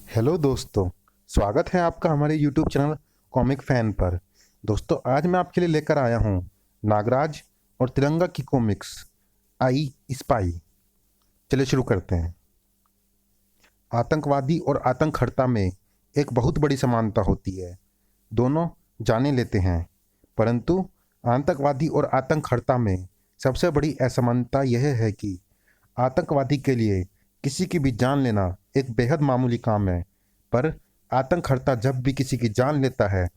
Hello दोस्तों, स्वागत है आपका हमारे यूट्यूब चैनल कॉमिक फैन पर। दोस्तों, आज मैं आपके लिए लेकर आया हूँ नागराज और तिरंगा की कॉमिक्स आई स्पाई। चलिए शुरू करते हैं। आतंकवादी और आतंकहर्ता में एक बहुत बड़ी समानता होती है। दोनों जाने लेते हैं, परंतु आतंकवादी और आतंकहर्ता में सबसे बड़ी असमानता यह है कि आतंकवादी के लिए किसी की भी जान लेना एक बेहद मामूली काम है, पर आतंककर्ता जब भी किसी की जान लेता है,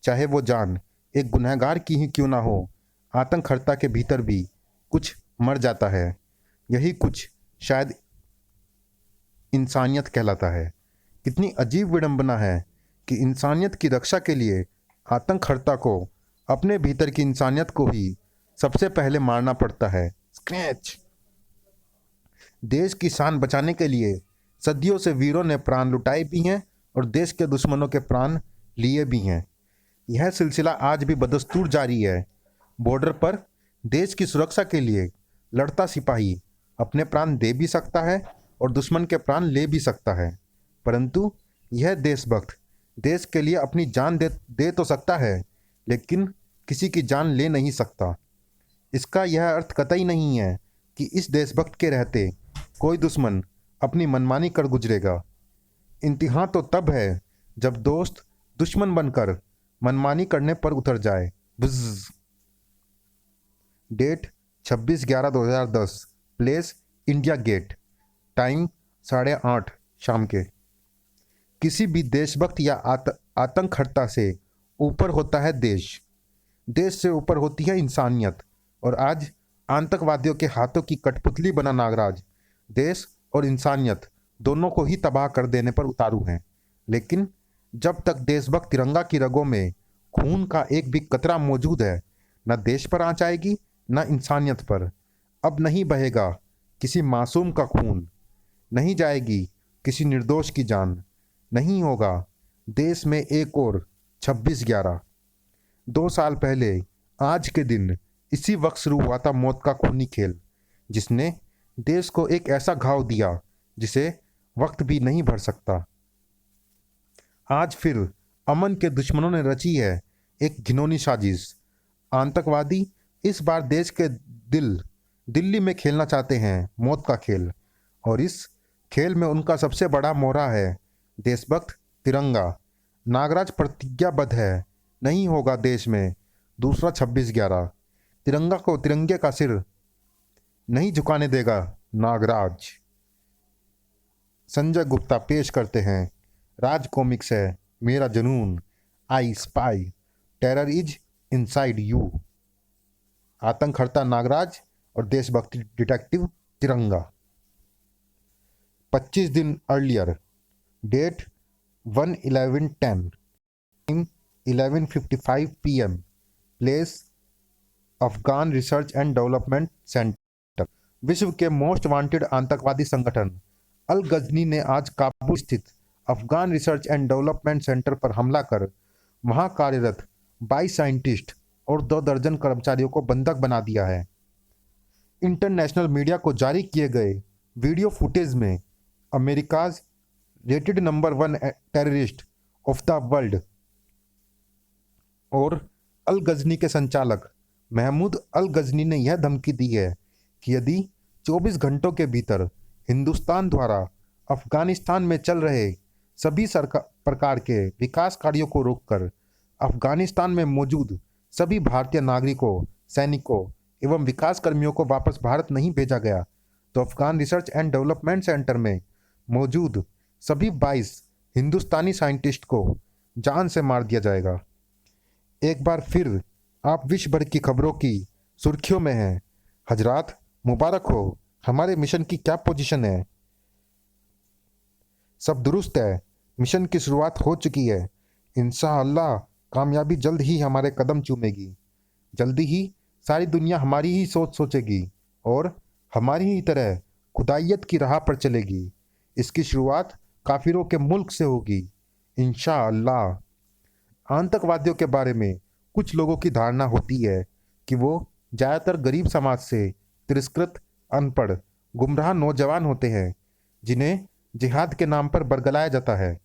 चाहे वो जान एक गुनहगार की ही क्यों ना हो, आतंककर्ता के भीतर भी कुछ मर जाता है। यही कुछ शायद इंसानियत कहलाता है। कितनी अजीब विडंबना है कि इंसानियत की रक्षा के लिए आतंककर्ता को अपने भीतर की इंसानियत को ही सबसे पहले मारना पड़ता है। स्क्रैच। देश की शान बचाने के लिए सदियों से वीरों ने प्राण लुटाए भी हैं और देश के दुश्मनों के प्राण लिए भी हैं। यह सिलसिला आज भी बदस्तूर जारी है। बॉर्डर पर देश की सुरक्षा के लिए लड़ता सिपाही अपने प्राण दे भी सकता है और दुश्मन के प्राण ले भी सकता है, परंतु यह देशभक्त देश के लिए अपनी जान दे तो सकता है, लेकिन किसी की जान ले नहीं सकता। इसका यह अर्थ कतई नहीं है कि इस देशभक्त के रहते कोई दुश्मन अपनी मनमानी कर गुजरेगा। इम्तिहान तो तब है जब दोस्त दुश्मन बनकर मनमानी करने पर उतर जाए। बुज़। Date 26/11/2010। Place India Gate. Time 8:30 शाम के। किसी भी देशभक्त या आतंकहर्ता से ऊपर होता है देश। देश से ऊपर होती है इंसानियत। और आज आतंकवादियों के हाथों की कठपुतली बना नागराज देश और इंसानियत दोनों को ही तबाह कर देने पर उतारू हैं। लेकिन जब तक देशभक्त तिरंगा की रगों में खून का एक भी कतरा मौजूद है, न देश पर आँच आएगी न इंसानियत पर। अब नहीं बहेगा किसी मासूम का खून, नहीं जाएगी किसी निर्दोष की जान, नहीं होगा देश में एक और 26/11। 2 साल पहले आज के दिन इसी वक्त शुरू हुआ था मौत का खूनी खेल, जिसने देश को एक ऐसा घाव दिया जिसे वक्त भी नहीं भर सकता। आज फिर अमन के दुश्मनों ने रची है एक घिनौनी साजिश। आतंकवादी इस बार देश के दिल्ली में खेलना चाहते हैं मौत का खेल, और इस खेल में उनका सबसे बड़ा मोहरा है देशभक्त तिरंगा। नागराज प्रतिज्ञाबद्ध है, नहीं होगा देश में दूसरा 26/11। तिरंगा को तिरंगे का सिर नहीं झुकाने देगा नागराज। संजय गुप्ता पेश करते हैं राज कॉमिक्स है मेरा जुनून, I spy, terror is inside you. आतंकहर्ता नागराज और देशभक्ति डिटेक्टिव तिरंगा। 25 दिन earlier. Date 1/11/10। Time 11:55 PM। Place Afghan research and development centre. विश्व के मोस्ट वांटेड आतंकवादी संगठन अल गजनी ने आज काबुल स्थित Afghan research and development centre पर हमला कर वहां कार्यरत 22 साइंटिस्ट और 2 दर्जन कर्मचारियों को बंधक बना दिया है। इंटरनेशनल मीडिया को जारी किए गए वीडियो फुटेज में America's rated number 1 terrorist of the world और अल गजनी के संचालक महमूद अल गजनी ने यह धमकी दी है कि यदि 24 घंटों के भीतर हिंदुस्तान द्वारा अफगानिस्तान में चल रहे सभी प्रकार के विकास कार्यों को रोककर अफगानिस्तान में मौजूद सभी भारतीय नागरिकों, सैनिकों एवं विकास कर्मियों को वापस भारत नहीं भेजा गया, तो Afghan research and development centre में मौजूद सभी 22 हिंदुस्तानी साइंटिस्ट को जान से मार दिया जाएगा। एक बार फिर आप विश्व भर की खबरों की सुर्खियों में हैं। हजरात, मुबारक हो। हमारे मिशन की क्या पोजीशन है? सब दुरुस्त है। मिशन की शुरुआत हो चुकी है। इंशाअल्लाह कामयाबी जल्द ही हमारे कदम चूमेगी। जल्दी ही सारी दुनिया हमारी ही सोच सोचेगी और हमारी ही तरह खुदाइयत की राह पर चलेगी। इसकी शुरुआत काफिरों के मुल्क से होगी इंशाअल्लाह। आतंकवादियों के बारे में कुछ लोगों की धारणा होती है कि वो ज़्यादातर गरीब समाज से तिरस्कृत, अनपढ़, गुमराह नौजवान होते हैं जिन्हें जिहाद के नाम पर बरगलाया जाता है।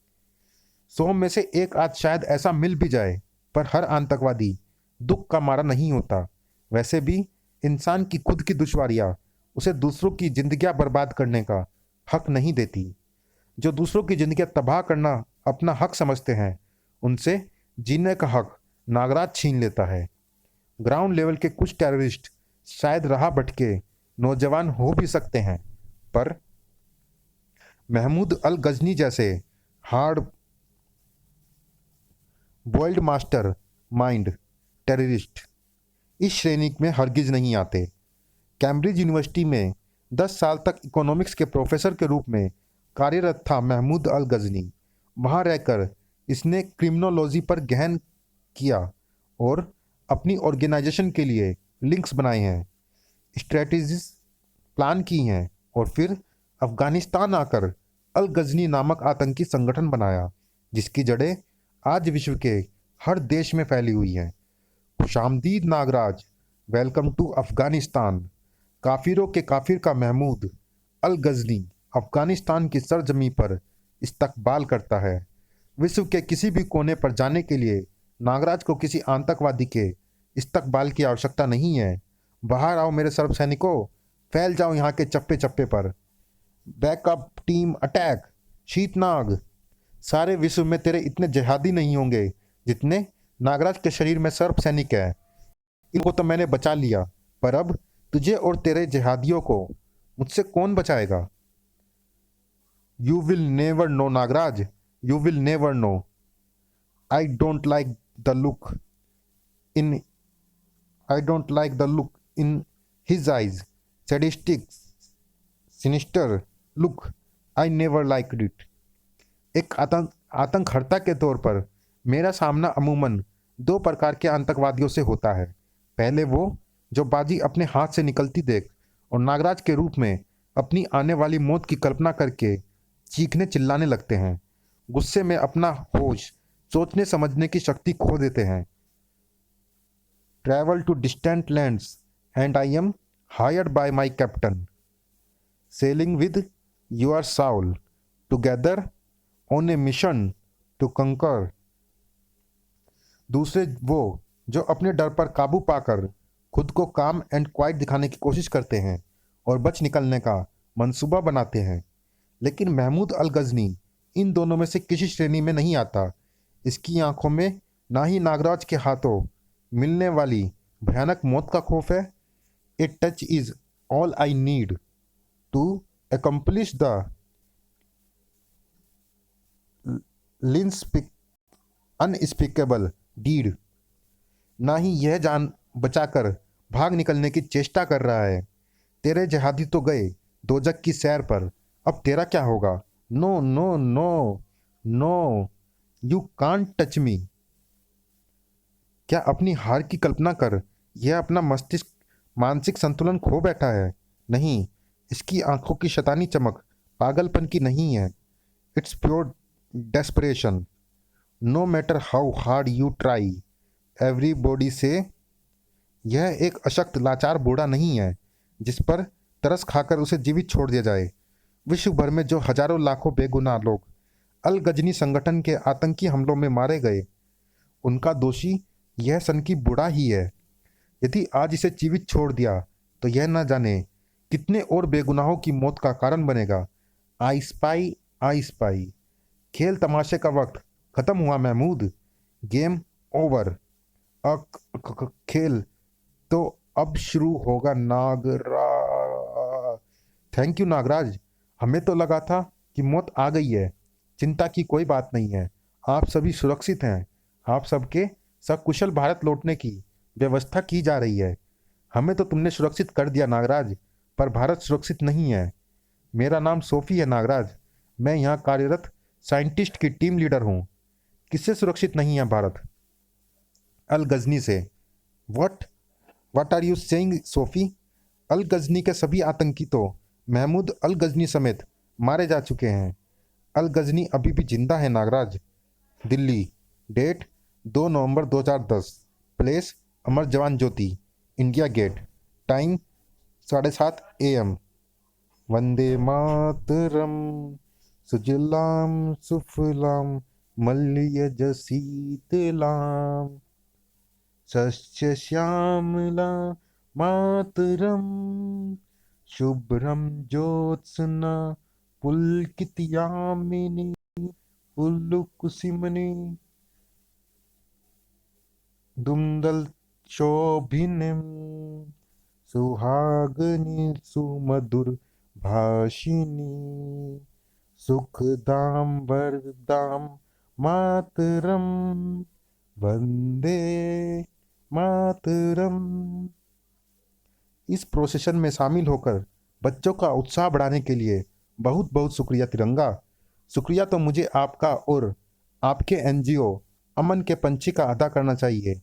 100 में से एक आध शायद ऐसा मिल भी जाए, पर हर आतंकवादी दुख का मारा नहीं होता। वैसे भी इंसान की खुद की दुश्वारियां उसे दूसरों की जिंदगियां बर्बाद करने का हक नहीं देती। जो दूसरों की जिंदगी तबाह करना अपना हक समझते हैं, उनसे जीने का हक नागराज छीन लेता है। ग्राउंड लेवल के कुछ टेररिस्ट शायद राह भटके नौजवान हो भी सकते हैं, पर महमूद अल गजनी जैसे hard boiled master mind terrorist इस श्रेणी में हरगिज नहीं आते। कैम्ब्रिज यूनिवर्सिटी में 10 साल तक इकोनॉमिक्स के प्रोफेसर के रूप में कार्यरत था महमूद अल गजनी। वहाँ रहकर इसने क्रिमिनोलॉजी पर गहन किया और अपनी ऑर्गेनाइजेशन के लिए लिंक्स बनाए हैं, स्ट्रेटजीज प्लान की हैं और फिर अफगानिस्तान आकर अल गजनी नामक आतंकी संगठन बनाया, जिसकी जड़ें आज विश्व के हर देश में फैली हुई हैं। खुशामदीद नागराज, वेलकम टू अफगानिस्तान। काफिरों के काफिर का महमूद अल गजनी अफगानिस्तान की सरजमी पर इस्तकबाल करता है। विश्व के किसी भी कोने पर जाने के लिए नागराज को किसी आतंकवादी के इस्तकबाल की आवश्यकता नहीं है। बाहर आओ मेरे सर्व सैनिकों, फैल जाओ यहाँ के चप्पे चप्पे पर। Backup team attack. शीतनाग, सारे विश्व में तेरे इतने जिहादी नहीं होंगे जितने नागराज के शरीर में सर्प सैनिक है। इनको तो मैंने बचा लिया, पर अब तुझे और तेरे जिहादियों को मुझसे कौन बचाएगा? You will never know Nagraj, you will never know. I don't like the look in I don't like the look in his eyes, sadistic sinister look. I never like it. एक आतंकहर्ता के तौर पर मेरा सामना अमूमन दो प्रकार के आतंकवादियों से होता है। पहले वो जो बाजी अपने हाथ से निकलती देख और नागराज के रूप में अपनी आने वाली मौत की कल्पना करके चीखने चिल्लाने लगते हैं। गुस्से में अपना होश, सोचने समझने की शक्ति खो देते हैं। Travel to distant lands and I am hired by my captain, sailing with your soul together on a mission to conquer. दूसरे वो जो अपने डर पर काबू पाकर खुद को काम एंड क्वाइट दिखाने की कोशिश करते हैं और बच निकलने का मंसूबा बनाते हैं। लेकिन महमूद अल गजनी इन दोनों में से किसी श्रेणी में नहीं आता। इसकी आंखों में ना ही नागराज के हाथों मिलने वाली भयानक मौत का खौफ है। A touch is all I need to accomplish the unspeakable deed। ना ही यह जान बचाकर भाग निकलने की चेष्टा कर रहा है। तेरे जिहादी तो गए दोजक की सैर पर, अब तेरा क्या होगा? No no no no, you can't touch me. क्या अपनी हार की कल्पना कर यह अपना मस्तिष्क मानसिक संतुलन खो बैठा है? नहीं, इसकी आंखों की शैतानी चमक पागलपन की नहीं है। It's pure desperation. No matter how hard you try, everybody से। यह एक अशक्त लाचार बूढ़ा नहीं है जिस पर तरस खाकर उसे जीवित छोड़ दिया जाए। विश्व भर में जो हजारों लाखों बेगुनाह लोग अल गजनी संगठन के आतंकी हमलों में मारे गए, उनका दोषी यह सनकी बूढ़ा ही है। यदि आज इसे जीवित छोड़ दिया तो यह न जाने कितने और बेगुनाहों की मौत का कारण बनेगा। I spy, I spy. खेल तमाशे का वक्त खत्म हुआ महमूद, गेम ओवर। खेल तो अब शुरू होगा थैंक यू नागराज, हमें तो लगा था कि मौत आ गई है। चिंता की कोई बात नहीं है, आप सभी सुरक्षित हैं। आप सबके सकुशल भारत लौटने की व्यवस्था की जा रही है। हमें तो तुमने सुरक्षित कर दिया नागराज, पर भारत सुरक्षित नहीं है। मेरा नाम सोफी है नागराज, मैं यहाँ कार्यरत साइंटिस्ट की टीम लीडर हूँ। किससे सुरक्षित नहीं है भारत? अल गजनी से। What are you saying Sophie? Al Ghazni के सभी आतंकी तो महमूद अल गजनी समेत मारे जा चुके हैं। अल गजनी अभी भी जिंदा है नागराज। दिल्ली, डेट 2 नवंबर 2010, प्लेस अमर जवान ज्योति, India Gate, time 7:30 AM। Vande Mataram, Sujalam सुफलाम मलयज शीतलाम सस्य श्यामला मातरम शुभ्रम ज्योत्स्ना पुलकितयामिनी पुल्लुकुसुमिनी दुमदल शोभिनीम सुहागनी सुमधुर भाषिणी सुखदाम वरदाम मातरम वंदे मातरम। इस प्रोसेशन में शामिल होकर बच्चों का उत्साह बढ़ाने के लिए बहुत बहुत शुक्रिया तिरंगा। शुक्रिया तो मुझे आपका और आपके एनजीओ अमन के पंछी का अदा करना चाहिए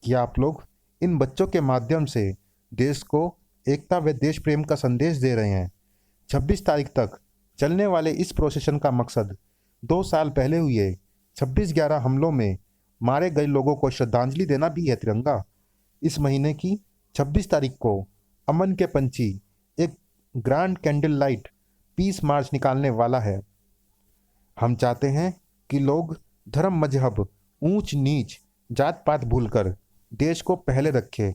कि आप लोग इन बच्चों के माध्यम से देश को एकता व देश प्रेम का संदेश दे रहे हैं। 26 तारीख तक चलने वाले इस प्रोसेशन का मकसद 2 साल पहले हुए 26/11 हमलों में मारे गए लोगों को श्रद्धांजलि देना भी है तिरंगा। इस महीने की 26 तारीख को अमन के पंछी एक ग्रैंड कैंडल लाइट पीस मार्च निकालने वाला है। हम चाहते हैं कि लोग धर्म मजहब ऊंच नीच जात पात भूलकर देश को पहले रखें।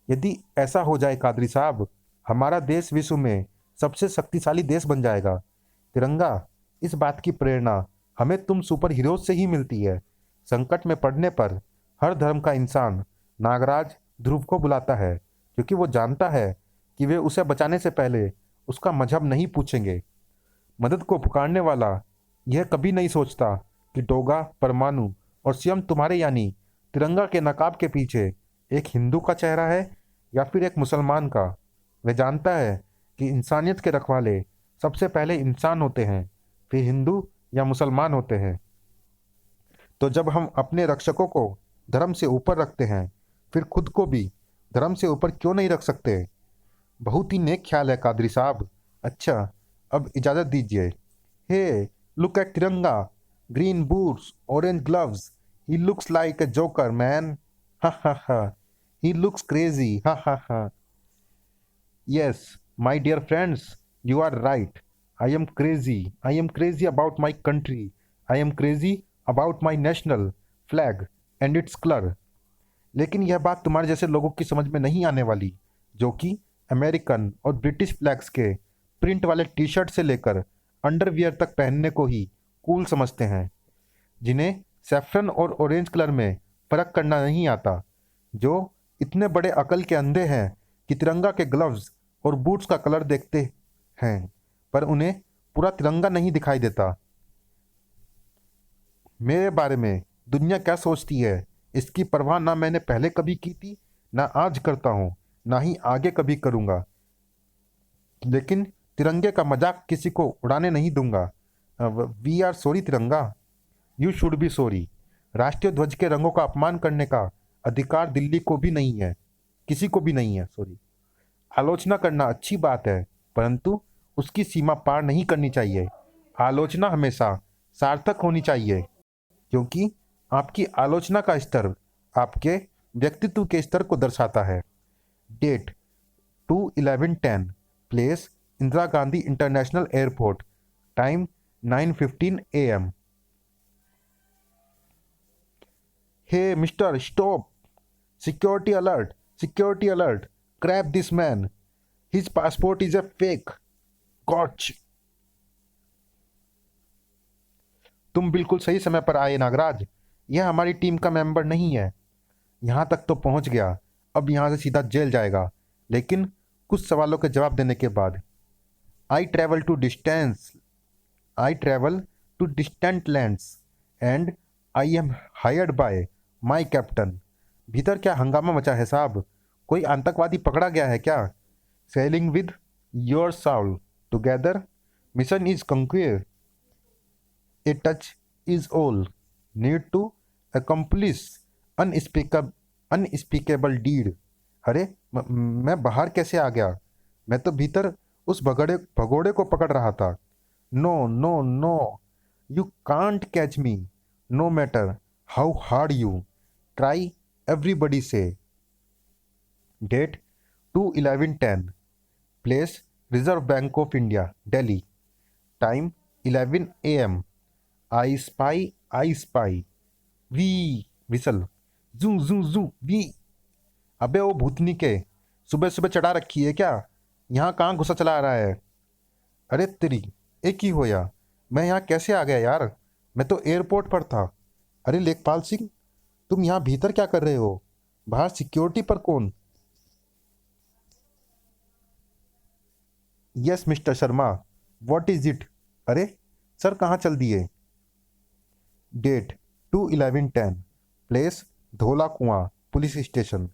यदि ऐसा हो जाए कादरी साहब, हमारा देश विश्व में सबसे शक्तिशाली देश बन जाएगा। तिरंगा, इस बात की प्रेरणा हमें तुम सुपर हीरोज से ही मिलती है। संकट में पड़ने पर हर धर्म का इंसान नागराज ध्रुव को बुलाता है, क्योंकि वो जानता है कि वे उसे बचाने से पहले उसका मजहब नहीं पूछेंगे। मदद को पुकारने वाला यह कभी नहीं सोचता कि डोगा, परमाणु और स्वयं तुम्हारे यानी तिरंगा के नकाब के पीछे एक हिंदू का चेहरा है या फिर एक मुसलमान का। वह जानता है कि इंसानियत के रखवाले सबसे पहले इंसान होते हैं, फिर हिंदू या मुसलमान होते हैं। तो जब हम अपने रक्षकों को धर्म से ऊपर रखते हैं, फिर खुद को भी धर्म से ऊपर क्यों नहीं रख सकते। बहुत ही नेक ख्याल है कादरी साहब। अच्छा, अब इजाज़त दीजिए। Hey, look at Tiranga, green boots, orange gloves, he looks like a joker man, ha ha ha, he looks crazy, ha ha ha. Yes my dear friends, you are right. I am crazy about my country, I am crazy about my national flag and its colour. लेकिन यह बात तुम्हारे जैसे लोगों की समझ में नहीं आने वाली, जो कि अमेरिकन और ब्रिटिश फ्लैग्स के प्रिंट वाले टी शर्ट से लेकर अंडरवियर तक पहनने को ही कूल समझते हैं, जिन्हें सैफरन और ऑरेंज कलर में फ़र्क करना नहीं आता, जो इतने बड़े अकल के अंधे हैं कि तिरंगा के ग्लव्स और बूट्स का कलर देखते हैं पर उन्हें पूरा तिरंगा नहीं दिखाई देता। मेरे बारे में दुनिया क्या सोचती है, इसकी परवाह ना मैंने पहले कभी की थी, ना आज करता हूँ, ना ही आगे कभी करूँगा। लेकिन तिरंगे का मजाक किसी को उड़ाने नहीं दूंगा। वी आर सॉरी तिरंगा, यू शुड बी सॉरी। राष्ट्रीय ध्वज के रंगों का अपमान करने का अधिकार दिल्ली को भी नहीं है, किसी को भी नहीं है। सॉरी। आलोचना करना अच्छी बात है, परंतु उसकी सीमा पार नहीं करनी चाहिए। आलोचना हमेशा सार्थक होनी चाहिए, क्योंकि आपकी आलोचना का स्तर आपके व्यक्तित्व के स्तर को दर्शाता है। Date 2/11/10, place Indira Gandhi international airport, time 9:15 AM। Hey mister, stop! Security alert! Security alert! Grab this man! His passport is a fake! Gotcha! तुम बिल्कुल सही समय पर आए नागराज। यह हमारी टीम का मेंबर नहीं है। यहाँ तक तो पहुँच गया, अब यहाँ से सीधा जेल जाएगा, लेकिन कुछ सवालों के जवाब देने के बाद। I travel to distant lands and I am hired by my captain. भीतर क्या हंगामा मचा है साहब? कोई आतंकवादी पकड़ा गया है क्या? Sailing with your soul together, mission is conquer, a touch is all, need to accomplish unspeakable deed. अरे मैं बाहर कैसे आ गया? मैं तो भीतर उस भगोड़े को पकड़ रहा था। No no no, you can't catch me, no matter how hard you try, everybody say. Date 2/11/10, place Reserve Bank of India, Delhi, time 11 AM, I spy, we whistle, जू जू जू वी। अबे वो भूतनी के, सुबह सुबह चढ़ा रखी है क्या? यहाँ कहाँ घुसा चला रहा है? अरे तेरी, एक ही होया, मैं यहाँ कैसे आ गया यार? मैं तो एयरपोर्ट पर था। अरे लेखपाल सिंह, तुम यहाँ भीतर क्या कर रहे हो? बाहर सिक्योरिटी पर कौन? Yes mister Sharma, what is it? अरे सर कहाँ चल दिए? Date 2/11/10, place Dhaula Kuan police station,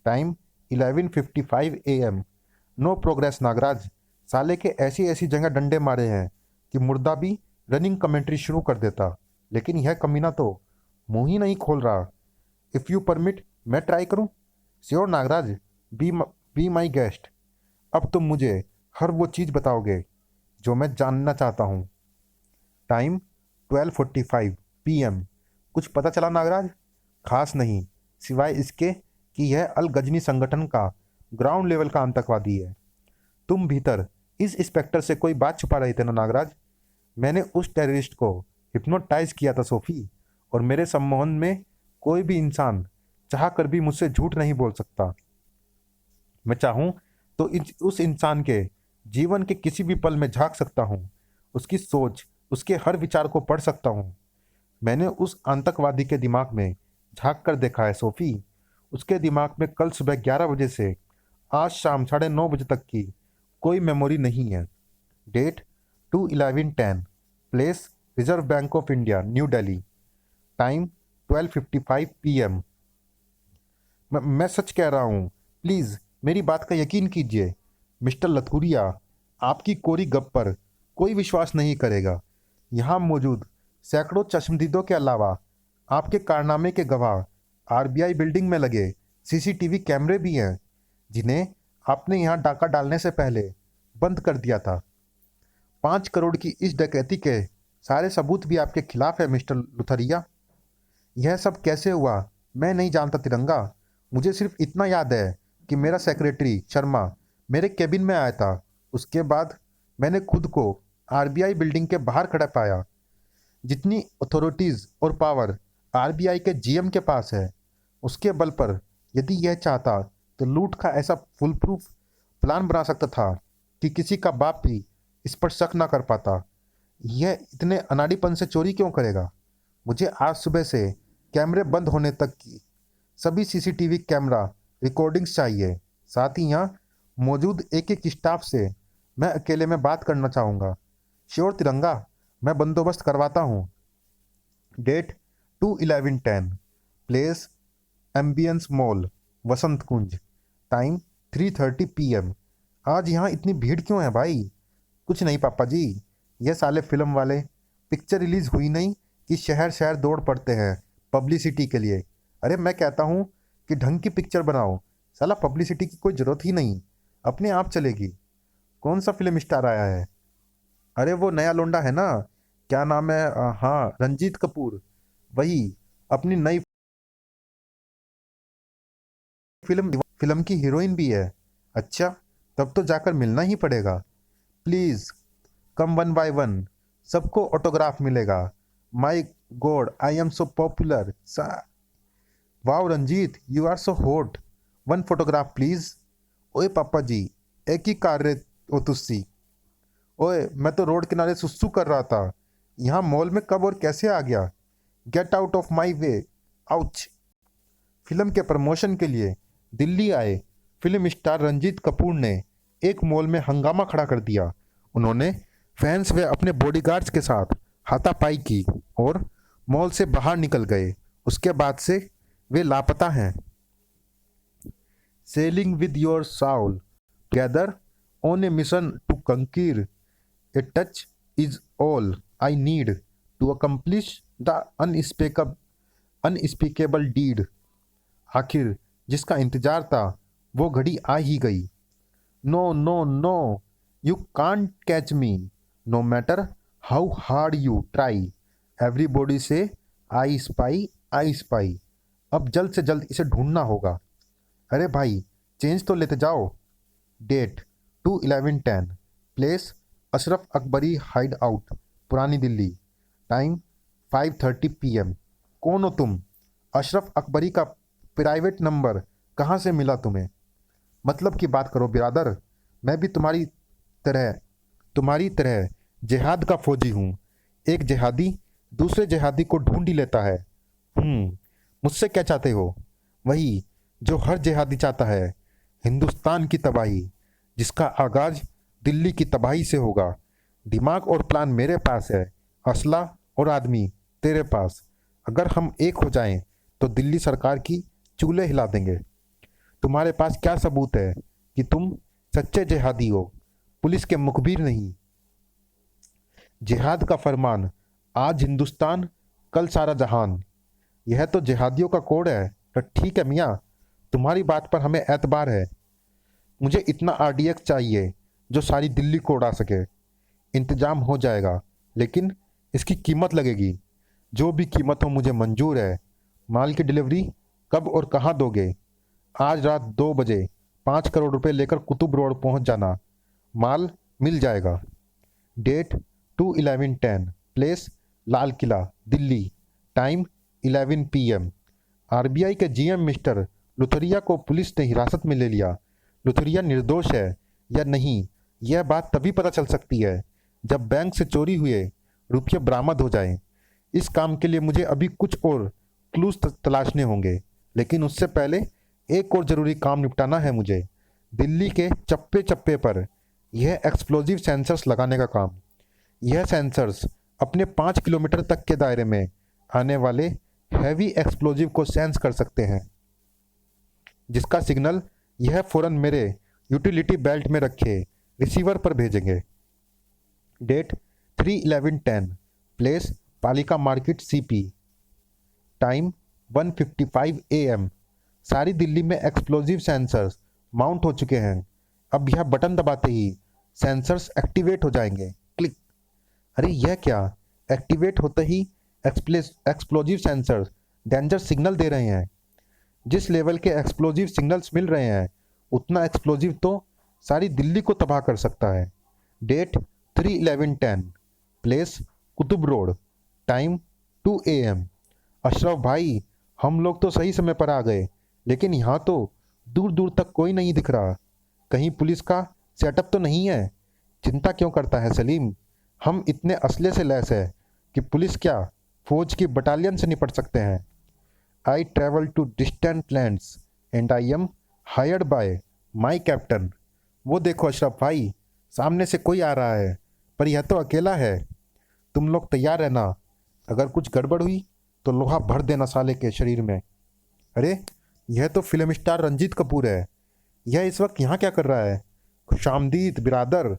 time 11:55 AM। No progress Nagraj. साले के ऐसी ऐसी जगह डंडे मारे हैं कि मुर्दा भी रनिंग कमेंट्री शुरू कर देता, लेकिन यह कमीना तो मुंह ही नहीं खोल रहा। इफ़ यू परमिट, मैं ट्राई करूं? Sure Nagraj, be my guest. अब तुम मुझे हर वो चीज़ बताओगे जो मैं जानना चाहता हूँ। Time 12:45 PM। कुछ पता चला नागराज? खास नहीं, सिवाय इसके कि यह अल गजनी संगठन का ग्राउंड लेवल का आतंकवादी है। तुम भीतर इस इंस्पेक्टर से कोई बात छुपा रहे थे ना नागराज? मैंने उस टेररिस्ट को हिप्नोटाइज किया था सोफी, और मेरे सम्मोहन में कोई भी इंसान चाह कर भी मुझसे झूठ नहीं बोल सकता। मैं चाहूँ तो उस इंसान के जीवन के किसी भी पल में झांक सकता हूँ, उसकी सोच, उसके हर विचार को पढ़ सकता हूँ। मैंने उस आतंकवादी के दिमाग में झांक कर देखा है सोफी। उसके दिमाग में कल सुबह 11 बजे से आज शाम 9:30 बजे तक की कोई मेमोरी नहीं है। Date 2/11/10, place Reserve Bank of India New Delhi, time 12:55 PM। मैं सच कह रहा हूँ, प्लीज़ मेरी बात का यकीन कीजिए मिस्टर लथूरिया। आपकी कोरी गप पर कोई विश्वास नहीं करेगा। यहाँ मौजूद सैकड़ों चश्मदीदों के अलावा आपके कारनामे के गवाह आरबीआई बिल्डिंग में लगे सीसीटीवी कैमरे भी हैं, जिन्हें आपने यहाँ डाका डालने से पहले बंद कर दिया था। 5 करोड़ की इस डकैती के सारे सबूत भी आपके खिलाफ है मिस्टर लुथरिया। यह सब कैसे हुआ मैं नहीं जानता तिरंगा। मुझे सिर्फ इतना याद है कि मेरा सेक्रेटरी शर्मा मेरे केबिन में आया था। उसके बाद मैंने खुद को आरबीआई बिल्डिंग के बाहर खड़ा पाया। जितनी अथॉरिटीज़ और पावर आरबीआई के जीएम के पास है, उसके बल पर यदि यह चाहता तो लूट का ऐसा फुल प्रूफ प्लान बना सकता था कि किसी का बाप भी इस पर शक ना कर पाता। यह इतने अनाड़ीपन से चोरी क्यों करेगा? मुझे आज सुबह से कैमरे बंद होने तक की सभी सीसीटीवी कैमरा रिकॉर्डिंग्स चाहिए। साथ ही यहाँ मौजूद एक एक स्टाफ से मैं अकेले में बात करना चाहूँगा। श्योर तिरंगा, मैं बंदोबस्त करवाता हूँ। डेट 2/11/10, प्लेस एम्बियंस मॉल वसंत कुंज, टाइम 3:30 PM। आज यहाँ इतनी भीड़ क्यों है भाई? कुछ नहीं पापा जी, ये साले फिल्म वाले, पिक्चर रिलीज हुई नहीं कि शहर शहर दौड़ पड़ते हैं पब्लिसिटी के लिए। अरे मैं कहता हूँ कि ढंग की पिक्चर बनाओ, साला पब्लिसिटी की कोई ज़रूरत ही नहीं, अपने आप चलेगी। कौन सा फिल्म स्टार आया है? अरे वो नया लोंडा है ना, क्या नाम है, हाँ रंजीत कपूर, वही अपनी नई फिल्म की हीरोइन भी है। अच्छा, तब तो जाकर मिलना ही पड़ेगा। Please come one by one, सबको ऑटोग्राफ मिलेगा। My god, I am so popular. Wow Ranjeet, you are so hot, one photograph please. ओए पापा जी, एक ही कार्य हो तुस्सी। ओए मैं तो रोड किनारे सुसु कर रहा था, यहाँ मॉल में कब और कैसे आ गया? Get out of my way, ouch. Film के प्रमोशन के लिए दिल्ली आए फिल्म स्टार रंजीत कपूर ने एक मॉल में हंगामा खड़ा कर दिया। उन्होंने फैंस व अपने बॉडीगार्ड्स के साथ हाथापाई की और मॉल से बाहर निकल गए। उसके बाद से वे लापता हैं। Sailing with your soul together on a mission to conquer a touch is all I need to accomplish the unspeakable deed. आखिर जिसका इंतजार था वो घड़ी आ ही गई। No no no, you can't catch me no matter how hard you try. Everybody say I spy I spy. अब जल्द से जल्द इसे ढूंढना होगा। अरे भाई चेंज तो लेते जाओ। Date 2/11/10, place Ashraf Akbari hideout पुरानी दिल्ली, टाइम 5:30 PM। कौन हो तुम? अशरफ अकबरी का प्राइवेट नंबर कहाँ से मिला तुम्हें? मतलब की बात करो बिरादर, मैं भी तुम्हारी तरह जिहाद का फौजी हूँ। एक जिहादी दूसरे जिहादी को ढूंढ ही लेता है। मुझसे क्या चाहते हो? वही जो हर जिहादी चाहता है, हिंदुस्तान की तबाही, जिसका आगाज दिल्ली की तबाही से होगा। दिमाग और प्लान मेरे पास है, असला और आदमी तेरे पास। अगर हम एक हो जाएं तो दिल्ली सरकार की चूल्हे हिला देंगे। तुम्हारे पास क्या सबूत है कि तुम सच्चे जिहादी हो, पुलिस के मुखबिर नहीं? जिहाद का फरमान, आज हिंदुस्तान कल सारा जहान, यह तो जिहादियों का कोड है। तो ठीक है मियाँ, तुम्हारी बात पर हमें एतबार है। मुझे इतना RDX चाहिए जो सारी दिल्ली को उड़ा सके। इंतजाम हो जाएगा, लेकिन इसकी कीमत लगेगी। जो भी कीमत हो मुझे मंजूर है। माल की डिलीवरी कब और कहाँ दोगे? आज रात 2 बजे 5 करोड़ रुपए लेकर कुतुब रोड पहुंच जाना। माल मिल जाएगा। Date 2/11/10, place Lal Qila Delhi, time 11 PM। RBI के GM मिस्टर लुथरिया को पुलिस ने हिरासत में ले लिया। लुथरिया निर्दोष है या नहीं, यह बात तभी पता चल सकती है जब बैंक से चोरी हुए रुपये बरामद हो जाएं। इस काम के लिए मुझे अभी कुछ और क्लूज तलाशने होंगे, लेकिन उससे पहले एक और ज़रूरी काम निपटाना है मुझे। दिल्ली के चप्पे चप्पे पर यह एक्सप्लोजिव सेंसर्स लगाने का काम। यह सेंसर्स अपने 5 किलोमीटर तक के दायरे में आने वाले हैवी एक्सप्लोजिव को सेंस कर सकते हैं, जिसका सिग्नल यह फ़ौरन मेरे यूटिलिटी बेल्ट में रखे रिसीवर पर भेजेंगे। डेट 3/11/10, प्लेस पालिका मार्केट CP, टाइम 1:55 AM। सारी दिल्ली में एक्सप्लोजिव सेंसर्स माउंट हो चुके हैं। अब यह बटन दबाते ही सेंसर्स एक्टिवेट हो जाएंगे। क्लिक। अरे यह क्या? एक्टिवेट होते ही एक्सप्लोजिव सेंसर्स डेंजर सिग्नल दे रहे हैं। जिस लेवल के एक्सप्लोजिव सिग्नल्स मिल रहे हैं, उतना एक्सप्लोजिव तो सारी दिल्ली को तबाह कर सकता है। Date 3/11/10, place Qutub road, time 2 AM। Ashraf भाई, हम लोग तो सही समय पर आ गए, लेकिन यहाँ तो दूर दूर तक कोई नहीं दिख रहा। कहीं पुलिस का सेटअप तो नहीं है? चिंता क्यों करता है सलीम? हम इतने असले से लैस है कि पुलिस क्या, फौज की बटालियन से निपट सकते हैं। I travel to distant lands and I am hired by my captain. वो देखो अशरफ भाई, सामने से कोई आ रहा है, पर यह तो अकेला है। तुम लोग तैयार रहना, अगर कुछ गड़बड़ हुई तो लोहा भर देना साले के शरीर में। अरे यह तो फिल्म स्टार रंजीत कपूर है। यह इस वक्त यहाँ क्या कर रहा है? खुशामदीद बिरादर,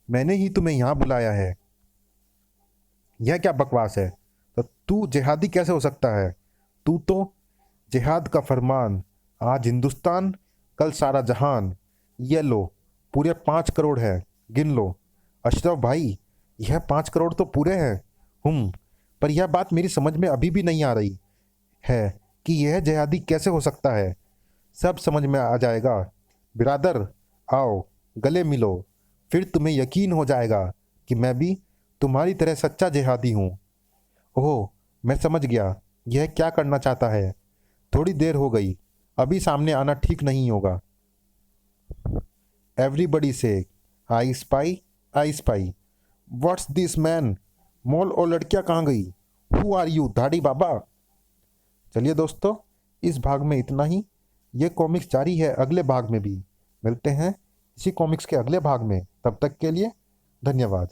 मैंने ही तुम्हें यहाँ बुलाया है। यह क्या बकवास है? तो तू जिहादी कैसे हो सकता है? तू तो जिहाद का फरमान, आज हिंदुस्तान कल सारा जहान। ये लो, पूरे 5 करोड़ है, गिन लो। अशरफ भाई, यह 5 करोड़ तो पूरे हैं। पर यह बात मेरी समझ में अभी भी नहीं आ रही है कि यह जिहादी कैसे हो सकता है। सब समझ में आ जाएगा बिरादर। आओ गले मिलो, फिर तुम्हें यकीन हो जाएगा कि मैं भी तुम्हारी तरह सच्चा जिहादी हूँ। ओह, मैं समझ गया यह क्या करना चाहता है। थोड़ी देर हो गई, अभी सामने आना ठीक नहीं होगा। एवरीबडी से I spy, I spy. What's this man? Mall और लड़कियां कहाँ गई? हु आर यू धाड़ी बाबा? चलिए दोस्तों, इस भाग में इतना ही। ये कॉमिक्स जारी है अगले भाग में भी। मिलते हैं इसी कॉमिक्स के अगले भाग में। तब तक के लिए धन्यवाद।